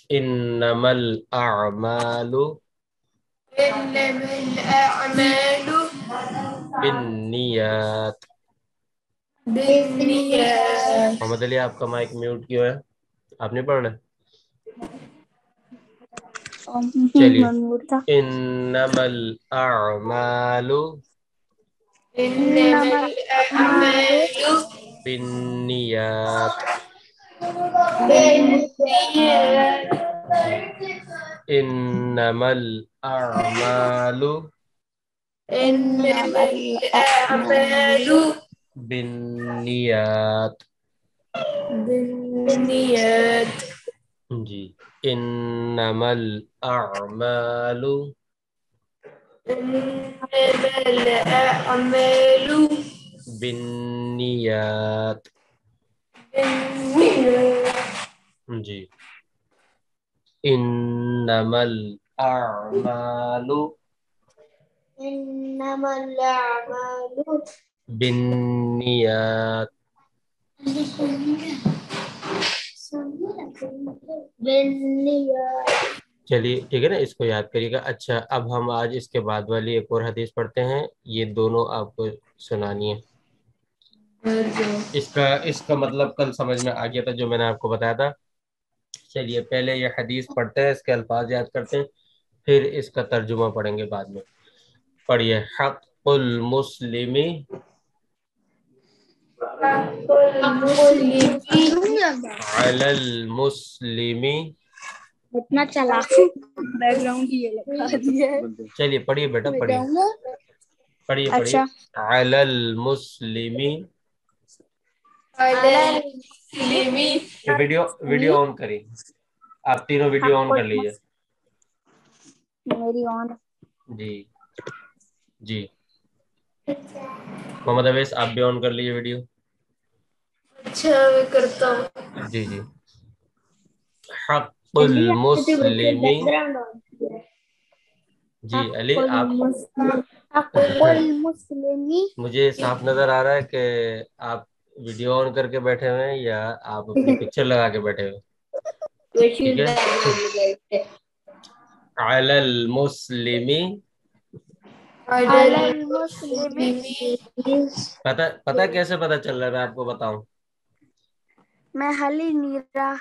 إنما الأعمال إنما الأعمال بالنيات. بالنيات. محمد علی آپ کا مائک میوٹ کیوں ہے؟ آپ نہیں پڑھ رہے؟ چلیے انما الاعمال إنما الأعمال بالنیات. بالنيات. جی انما الاعمال إنما الأعمال بالنیات. بالنيات. جی انما الاعمال إنما الأعمال بالنیات. بالنيات. جی انما الاعمال إنما الأعمال بالنیات. بالنيات. چلیے ٹھیک ہے نا، اس کو یاد کریے گا. اچھا اب ہم آج اس کے بعد والی ایک اور حدیث پڑھتے ہیں، یہ دونوں آپ کو سنانی ہے. اس کا مطلب کل سمجھ میں آ گیا تھا جو میں نے آپ کو بتایا تھا. چلیے پہلے یہ حدیث پڑھتے ہیں، اس کے الفاظ یاد کرتے ہیں، پھر اس کا ترجمہ پڑھیں گے بعد میں. پڑھیے. حق المسلم علی المسلم. اتنا چلا بیک گراؤنڈ یہ لگا دیا. چلیے پڑھیے بیٹا پڑھیے پڑھیے پڑھیے. اچھا. علی المسلم. ویڈیو آن کری. آپ تینوں ویڈیو آن کر لیجیے. میری آن. جی جی محمد اویس آپ بھی آن کر لیجیے ویڈیو. اچھا میں کرتا ہوں. جی جی. حق المسلم. جی علی آپ مجھے صاف نظر آ رہا ہے کہ آپ ویڈیو آن کر کے بیٹھے ہوئے ہیں یا آپ اپنی پکچر لگا کے بیٹھے ہوئے. ٹھیک ہے. علی المسلم. پتہ کیسے پتہ چل رہا ہے میں آپ کو بتاؤں. میں حلی نیرا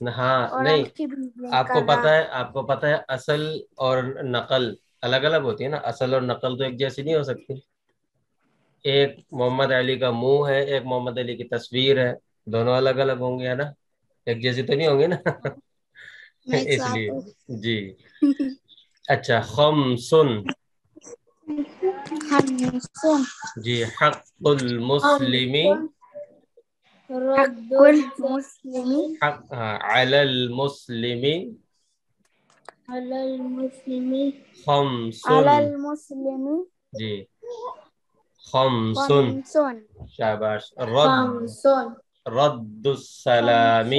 ہاں اور نہیں انکی بھی آپ کو پتہ ہے اصل اور نقل الگ الگ ہوتی ہے نا. اصل اور نقل تو ایک جیسی نہیں ہو سکتی. ایک محمد علی کا منہ ہے، ایک محمد علی کی تصویر ہے، دونوں الگ الگ ہوں گے ہے نا، ایک جیسی تو نہیں ہوں گے نا. اس لیے جی. اچھا خمسن. جی حق المسلم. حق المسلم حق علی المسلم علی المسلم خمسن. علی المسلم جی خمسن. خمسون شاباش. خمسون رد السلام.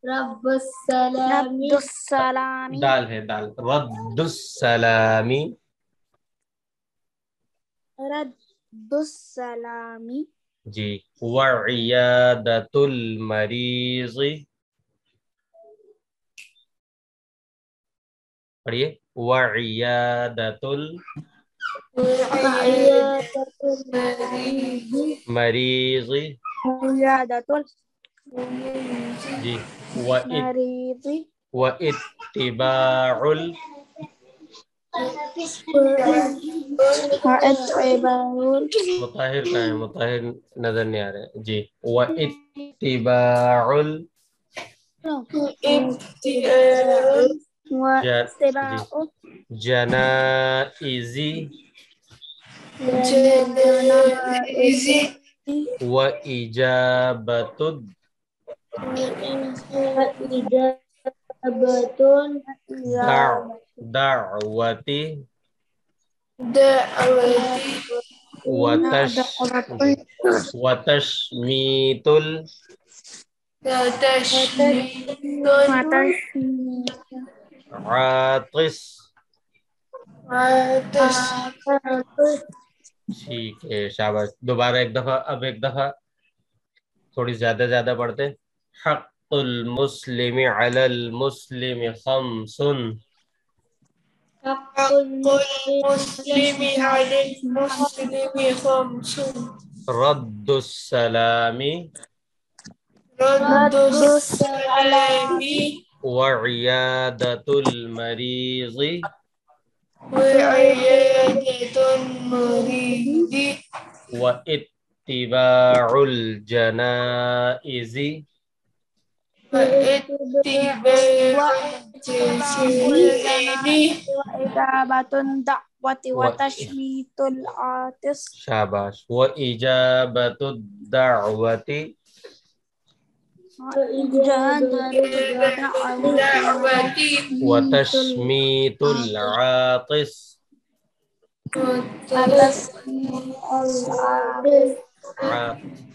رب السلام رد السلام دال ہے دال. رد السلام. رد السلام جی وعیادت المریض. پڑھیے. وعیادت عیادت المریض المریض. عیادت جی المریض واتباع مطاہر کہاں ہے؟ مطاہر نظر نہیں آ رہے. جی واتباع جی جنائز وإجابة دعوة وتشميت العاطس. ٹھیک ہے شاباش. دوبارہ ایک دفعہ، اب ایک دفعہ تھوڑی زیادہ پڑھتے. حق المسلم علی المسلم خمس حق حق المسلم المسلم على المسلم خمس رد السلام رد رد السلام وعيادة المريض وعيادة المريض واتباع الجنائز واتباع الجنائز وإجابة الدعوة وتشميت العاطس. شاباش. وإجابة الدعوة الدعوة وتشميت العاطس.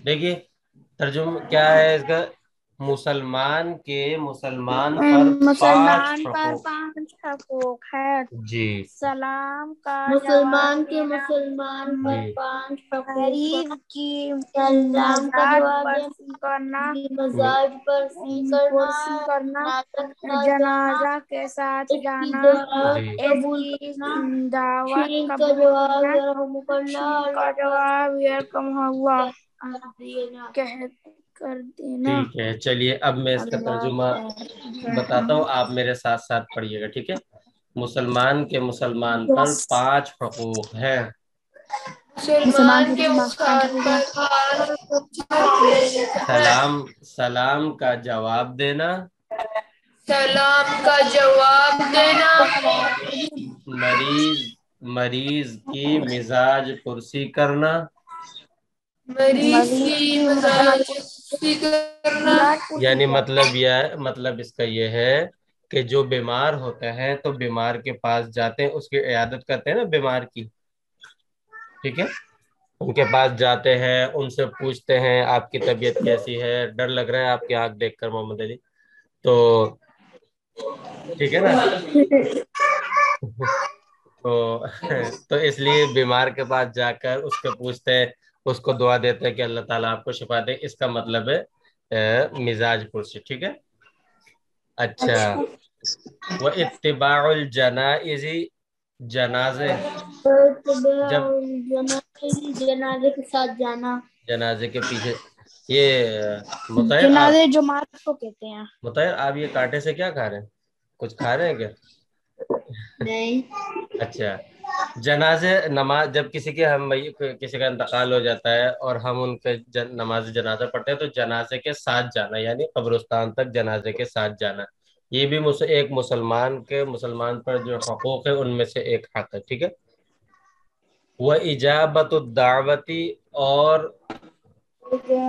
دیکھیے ترجمہ کیا ہے اس کا، مسلمان پر مسلمان پر حقوق. 5 حقوق ہے. جی سلام کا مسلمان کے جواب مسلمان پر 5 حقوق، مریض کی سلام کا جواب پرسی کرنا، مزاج پر پرسی کرنا، جنازہ کے ساتھ جانا، جی اس کی دعوت شین کا قبول جواب کرنا، یرحم کرنا، شین کا جواب یرحم اللہ کہہ کر دینا. ٹھیک ہے. چلیے اب میں اس کا ترجمہ بتاتا ہوں، آپ میرے ساتھ ساتھ پڑھیے گا. ٹھیک ہے. مسلمان کے مسلمان پر 5 حقوق ہیں. مسلمان کے مسلمان پر سلام کا جواب دینا، سلام کا جواب دینا، مریض کی مزاج پرسی کرنا، مریض کی مزاج پرسی کرنا، یعنی مطلب اس کا یہ ہے کہ جو بیمار ہوتا ہے تو بیمار کے پاس جاتے ہیں، اس کی عیادت کرتے ہیں نا بیمار کی. ٹھیک ہے. ان کے پاس جاتے ہیں، ان سے پوچھتے ہیں آپ کی طبیعت کیسی ہے. ڈر لگ رہا ہے آپ کی آنکھ دیکھ کر محمد علی، تو ٹھیک ہے نا. تو اس لیے بیمار کے پاس جا کر اس کو پوچھتے ہیں، اس کو دعا دیتے ہیں کہ اللہ تعالیٰ آپ کو شفا دے. اس کا مطلب ہے مزاج پرسی. ٹھیک ہے. اچھا. وہ اتباع الجنائز، جنازے جنازے کے ساتھ جانا، جنازے کے پیچھے. یہ جنازے جماعت کو کہتے ہیں. مطہر آپ یہ کانٹے سے کیا کھا رہے ہیں؟ کچھ کھا رہے ہیں کیا؟ نہیں. اچھا. جنازے نماز، جب کسی کا انتقال ہو جاتا ہے اور ہم ان کے نماز جنازہ پڑھتے ہیں تو جنازے کے ساتھ جانا، یعنی قبرستان تک جنازے کے ساتھ جانا، یہ بھی ایک مسلمان پر جو حقوق ہے ان میں سے ایک حق ہے. ٹھیک ہے. وہ اجابت الدعوتی، اور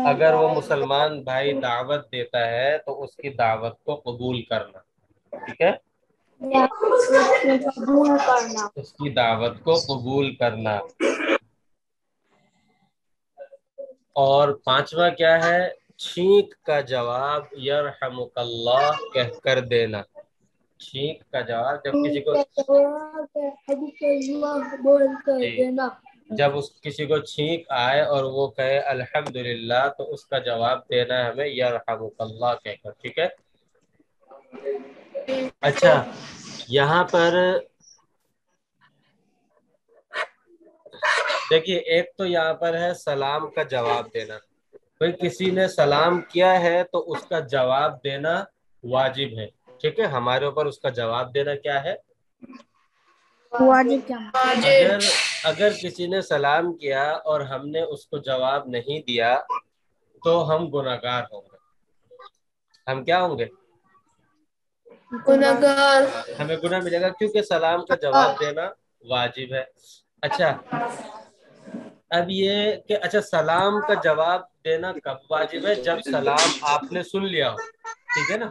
اگر وہ مسلمان بھائی دعوت دیتا ہے تو اس کی دعوت کو قبول کرنا. ٹھیک ہے. قبول کرنا، اس کی دعوت کو قبول کرنا. اور 5واں کیا ہے؟ چھینک کا جواب یرحمک اللہ کہہ کر دینا. چھینک کا جواب جب کسی کو بول کر جی دینا، جب کسی کو چھینک آئے اور وہ کہے الحمدللہ تو اس کا جواب دینا ہے ہمیں یرحمک اللہ کہہ کر. ٹھیک ہے. اچھا. یہاں پر دیکھیے ایک تو یہاں پر ہے سلام کا جواب دینا. بھئی کسی نے سلام کیا ہے تو اس کا جواب دینا واجب ہے. ٹھیک ہے. ہمارے اوپر اس کا جواب دینا کیا ہے؟ واجب کیا اگر کسی نے سلام کیا اور ہم نے اس کو جواب نہیں دیا تو ہم گناہگار ہوں گے. ہم کیا ہوں گے؟ گناہگار. ہمیں گناہ ملے گا کیونکہ سلام کا جواب دینا واجب ہے. اچھا. اب یہ کہ سلام کا جواب دینا کب واجب ہے؟ جب سلام آپ نے سن لیا ہو. ٹھیک ہے نا.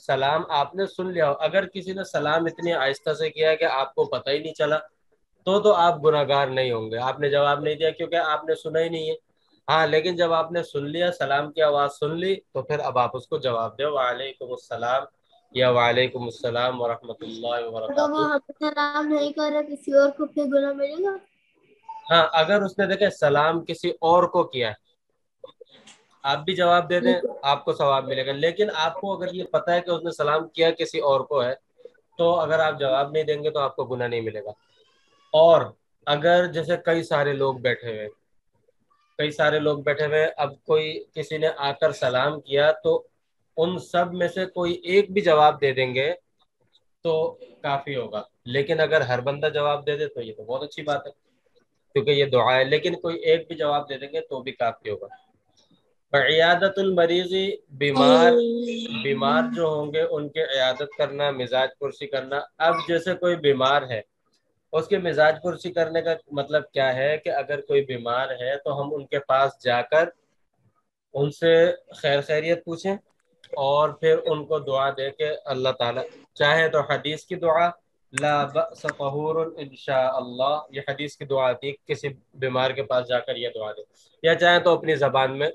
سلام آپ نے سن لیا ہو. اگر کسی نے سلام اتنی آہستہ سے کیا کہ آپ کو پتہ ہی نہیں چلا تو آپ گناہگار نہیں ہوں گے. آپ نے جواب نہیں دیا کیونکہ آپ نے سنا ہی نہیں ہے. ہاں لیکن جب آپ نے سن لیا، سلام کی آواز سن لی، تو پھر اب آپ اس کو جواب دو وعلیکم السلام یا وعلیکم السلام ورحمۃ اللہ اگر وبرکاتہ. وہ سلام نہیں کر رہا کسی اور کو، پھر گناہ ملے گا. ہاں اگر اس نے دیکھے سلام کسی اور کو کیا آپ بھی جواب دے دیں آپ کو ثواب ملے گا، لیکن آپ کو اگر یہ پتا ہے کہ اس نے سلام کیا کسی اور کو ہے تو اگر آپ جواب نہیں دیں گے تو آپ کو گناہ نہیں ملے گا۔ اور اگر جیسے کئی سارے لوگ بیٹھے ہوئے، اب کوئی کسی نے آ کر سلام کیا تو ان سب میں سے کوئی ایک بھی جواب دے دیں گے تو کافی ہوگا، لیکن اگر ہر بندہ جواب دے دے تو یہ تو بہت اچھی بات ہے کیونکہ یہ دعا ہے، لیکن کوئی ایک بھی جواب دے دیں گے تو بھی کافی ہوگا۔ عیادت المریض، بیمار جو ہوں گے ان کے عیادت کرنا، مزاج پرسی کرنا۔ اب جیسے کوئی بیمار ہے، اس کے مزاج پرسی کرنے کا مطلب کیا ہے کہ اگر کوئی بیمار ہے تو ہم ان کے پاس جا کر ان سے خیر خیریت پوچھیں اور پھر ان کو دعا دے کے اللہ تعالیٰ، چاہے تو حدیث کی دعا لا بأس طہور انشاء اللہ، یہ حدیث کی دعا آتی ہے، کسی بیمار کے پاس جا کر یہ دعا دے، یا چاہے تو اپنی زبان میں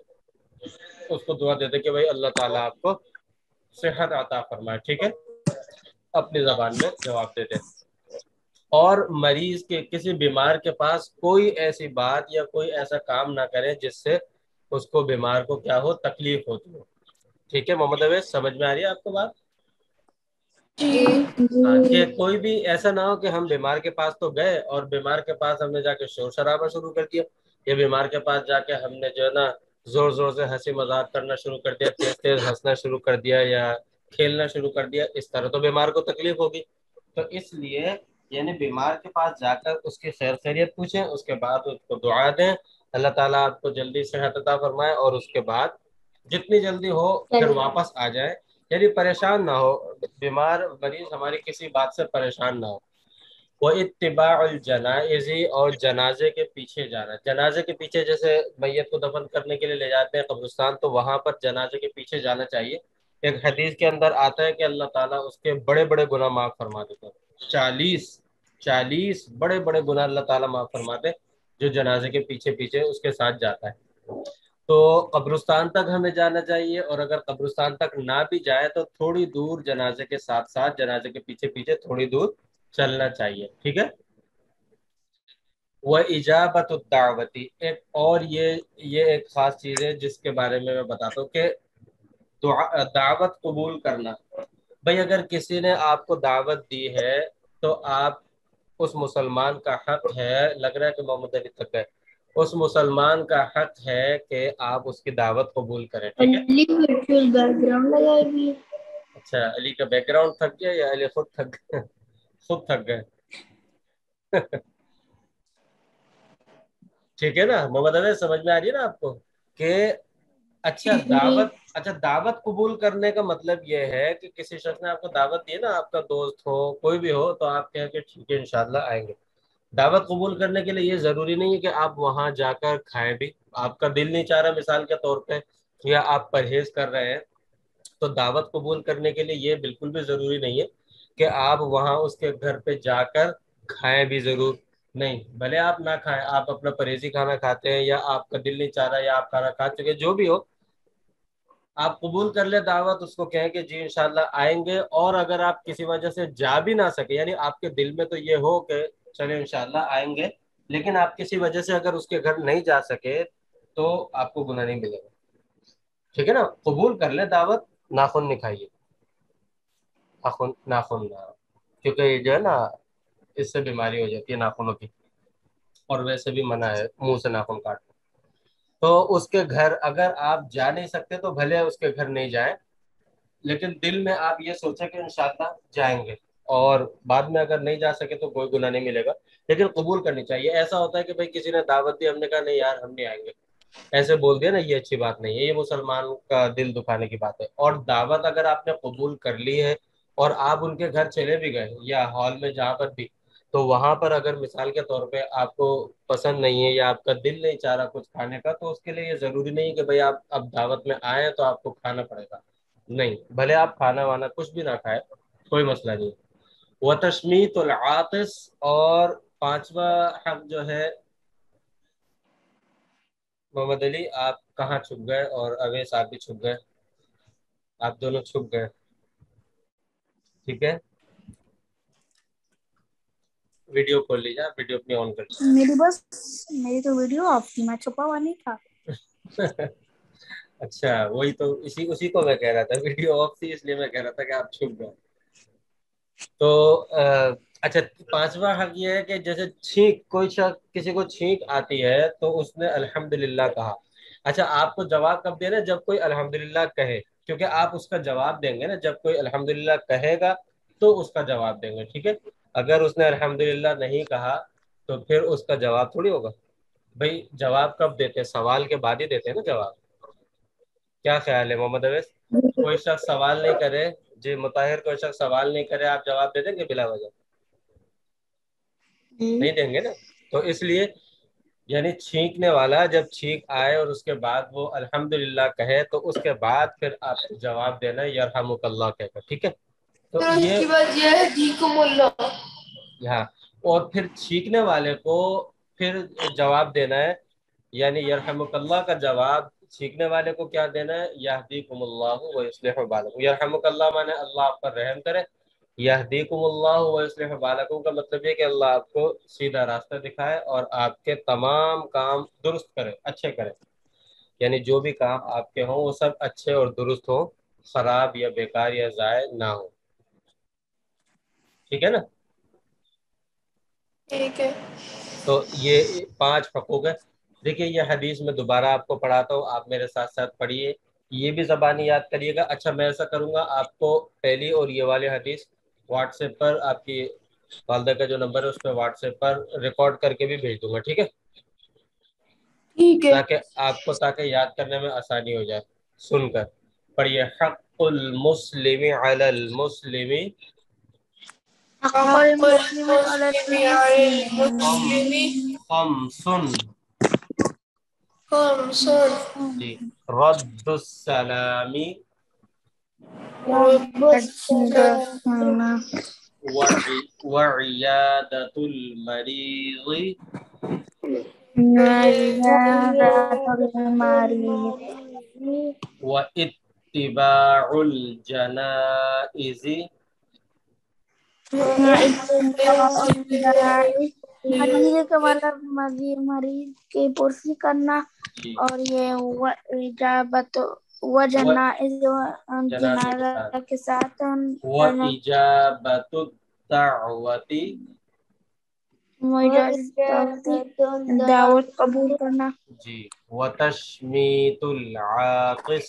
اس کو دعا دیتے کہ بھائی اللہ تعالیٰ آپ کو صحت عطا فرمائے، ٹھیک ہے، اپنی زبان میں جواب دیتے۔ اور مریض کے، کسی بیمار کے پاس کوئی ایسی بات یا کوئی ایسا کام نہ کرے جس سے اس کو، بیمار کو کیا ہو، تکلیف ہوتی ہو، ٹھیک ہے محمد اویس، سمجھ میں آ رہی ہے آپ کو بات؟ ہاں، کہ کوئی بھی ایسا نہ ہو کہ ہم بیمار کے پاس تو گئے اور بیمار کے پاس ہم نے جا کے شور شرابہ شروع کر دیا، یا بیمار کے پاس جا کے ہم نے جو ہے نا زور زور سے ہنسی مذاق کرنا شروع کر دیا، تیز تیز ہنسنا شروع کر دیا یا کھیلنا شروع کر دیا، اس طرح تو بیمار کو تکلیف ہوگی۔ تو اس لیے یعنی بیمار کے پاس جا کر اس کی خیر خیریت پوچھیں، اس کے بعد اس کو دعا دیں، اللہ تعالیٰ آپ کو جلدی صحت عطا فرمائے، اور اس کے بعد جتنی جلدی ہو پھر واپس آ جائے، یعنی پریشان نہ ہو، بیمار مریض ہماری کسی بات سے پریشان نہ ہو۔ وہ اتباع الجنائز، اور جنازے کے پیچھے جانا، جنازے کے پیچھے جیسے میت کو دفن کرنے کے لیے لے جاتے ہیں قبرستان، تو وہاں پر جنازے کے پیچھے جانا چاہیے۔ ایک حدیث کے اندر آتا ہے کہ اللہ تعالیٰ اس کے بڑے بڑے گناہ معاف فرما دیتے ہیں، 40 بڑے بڑے گناہ اللہ تعالیٰ معاف فرماتے جو جنازے کے پیچھے پیچھے اس کے ساتھ جاتا ہے۔ تو قبرستان تک ہمیں جانا چاہیے، اور اگر قبرستان تک نہ بھی جائے تو تھوڑی دور جنازے کے ساتھ ساتھ، جنازے کے پیچھے پیچھے تھوڑی دور چلنا چاہیے، ٹھیک ہے۔ وہ اجابت الدعوتی، ایک اور یہ ایک خاص چیز ہے جس کے بارے میں بتاتا ہوں کہ دعوت قبول کرنا۔ بھئی اگر کسی نے آپ کو دعوت دی ہے تو آپ، اس مسلمان کا حق ہے، لگ رہا ہے کہ محمد علی تک ہے، اس مسلمان کا حق ہے کہ آپ اس کی دعوت قبول کریں، ٹھیک ہے۔ بیک گراؤنڈ لگائی ہوئی ہے۔ اچھا، علی کا بیک گراؤنڈ تھک گیا یا علی خود تھک گئے؟ خود تھک گئے ٹھیک ہے نا محمد علی، سمجھ میں آ رہی ہے نا آپ کو کہ اچھا دعوت قبول کرنے کا مطلب یہ ہے کہ کسی شخص نے آپ کو دعوت دی ہے نا، آپ کا دوست ہو کوئی بھی ہو، تو آپ کہیں کہ ٹھیک ہے انشاءاللہ آئیں گے۔ دعوت قبول کرنے کے لیے یہ ضروری نہیں ہے کہ آپ وہاں جا کر کھائیں بھی، آپ کا دل نہیں چاہ رہا مثال کے طور پہ، یا آپ پرہیز کر رہے ہیں، تو دعوت قبول کرنے کے لیے یہ بالکل بھی ضروری نہیں ہے کہ آپ وہاں اس کے گھر پہ جا کر کھائیں بھی، ضرور نہیں، بھلے آپ نہ کھائیں، آپ اپنا پرہیزی کھانا کھاتے ہیں، یا آپ کا دل نہیں چاہ رہا، یا آپ کھانا کھا چکے، جو بھی ہو، آپ قبول کر لیں دعوت، اس کو کہیں کہ جی انشاءاللہ آئیں گے۔ اور اگر آپ کسی وجہ سے جا بھی نہ سکے، یعنی آپ کے دل میں تو یہ ہو کہ چلے انشاءاللہ آئیں گے، لیکن آپ کسی وجہ سے اگر اس کے گھر نہیں جا سکے تو آپ کو گناہ نہیں ملے گا، ٹھیک ہے نا۔ قبول کر لیں دعوت، ناخن نہیں کھائیے، ناخن نہ، کیونکہ یہ جو ہے نا اس سے بیماری ہو جاتی ہے ناخنوں کی، اور ویسے بھی منع ہے منہ سے ناخن کاٹنا۔ تو اس کے گھر اگر آپ جا نہیں سکتے تو بھلے اس کے گھر نہیں جائیں، لیکن دل میں آپ یہ سوچیں کہ انشاءاللہ جائیں گے، اور بعد میں اگر نہیں جا سکے تو کوئی گناہ نہیں ملے گا، لیکن قبول کرنی چاہیے۔ ایسا ہوتا ہے کہ بھائی کسی نے دعوت دی، ہم نے کہا نہیں یار ہم نہیں آئیں گے، ایسے بول دیا نا، یہ اچھی بات نہیں ہے، یہ مسلمان کا دل دکھانے کی بات ہے۔ اور دعوت اگر آپ نے قبول کر لی ہے اور آپ ان کے گھر چلے بھی گئے یا ہال میں جہاں پر بھی، تو وہاں پر اگر مثال کے طور پہ آپ کو پسند نہیں ہے یا آپ کا دل نہیں چاہ رہا کچھ کھانے کا، تو اس کے لیے یہ ضروری نہیں کہ بھائی آپ اب دعوت میں آئے تو آپ کو کھانا پڑے گا، نہیں، بھلے آپ کھانا وانا کچھ بھی نہ کھائے، کوئی مسئلہ نہیں۔ وتشمیت العاطس، اور پانچواں حق جو ہے، محمد علی آپ کہاں چھپ گئے اور اویس آپ بھی چھپ گئے، آپ دونوں چھپ گئے، ٹھیک ہے، ویڈیو کھول لیجیے، آپ ویڈیو اپنی آن میری تو ویڈیو آف تھی، میں چھپا ہوا نہیں تھا۔ کر اچھا وہی تو اسی کو میں کہہ رہا تھا، ویڈیو آف تھی اس لیے میں کہہ رہا تھا کہ آپ چھپ گئے. تو اچھا پانچواں حق یہ ہے کہ جیسے چھینک، کوئی شخص کسی کو چھینک آتی ہے تو اس نے الحمدللہ کہا. اچھا آپ کو جواب کب دینا؟ جب کوئی الحمدللہ کہے، کیونکہ آپ اس کا جواب دیں گے نا جب کوئی الحمدللہ کہے گا تو اس کا جواب دیں گے. ٹھیک ہے، اگر اس نے الحمدللہ نہیں کہا تو پھر اس کا جواب تھوڑی ہوگا. بھائی جواب کب دیتے ہیں؟ سوال کے بعد ہی دیتے ہیں نا جواب. کیا خیال ہے محمد اویس؟ کوئی شخص سوال نہیں کرے، جی مطاہر، کوئی شخص سوال نہیں کرے، آپ جواب دے دیں گے بلا وجہ؟ نہیں دیں گے نا. تو اس لیے یعنی چھینکنے والا جب چھینک آئے اور اس کے بعد وہ الحمدللہ کہے تو اس کے بعد پھر آپ کو جواب دینا یرحمک اللہ کہہ کر. ٹھیک ہے، تو یہ ہاں. اور پھر چھینکنے والے کو پھر جواب دینا ہے، یعنی یرحمک اللہ کا جواب چھینکنے والے کو کیا دینا ہے؟ یہدیکم اللہ ویصلح بالکم. یرحمک اللہ مانے اللہ آپ پر رحم کرے، یہدیکم اللہ ویصلح بالکم کا مطلب یہ کہ اللہ آپ کو سیدھا راستہ دکھائے اور آپ کے تمام کام درست کرے، اچھے کرے. یعنی جو بھی کام آپ کے ہوں وہ سب اچھے اور درست ہوں، خراب یا بیکار یا ضائع نہ ہو. ٹھیک ہے نا؟ ٹھیک ہے. تو یہ 5 حقوق ہے. دیکھیے یہ حدیث میں دوبارہ آپ کو پڑھاتا ہوں، آپ میرے ساتھ ساتھ پڑھیے، یہ بھی زبانی یاد کریے گا. اچھا میں ایسا کروں گا، آپ کو پہلی اور یہ والی حدیث واٹس ایپ پر، آپ کی والدہ کا جو نمبر ہے اس پہ واٹس ایپ پر ریکارڈ کر کے بھی بھیج دوں گا. ٹھیک ہے، ٹھیک ہے. تاکہ یاد کرنے میں آسانی ہو جائے. سن کر پڑھیے. حق المسلم علی المسلم حق حق المسلم على المسلم على المسلم المسلم خمس. خمس. جی، رد السلام رب السلام وعيادة المريض عيادة المريض واتباع الجنائز اتباع الجنائز. حدیث کا مطلب مریض کی پرسی کرنا، جی اور یہ اجابت و جنائز جنازے کے ساتھ، جنازہ کے ساتھ وإجابة الدعوة دعوت قبول کرنا. جی وتشميت العاطس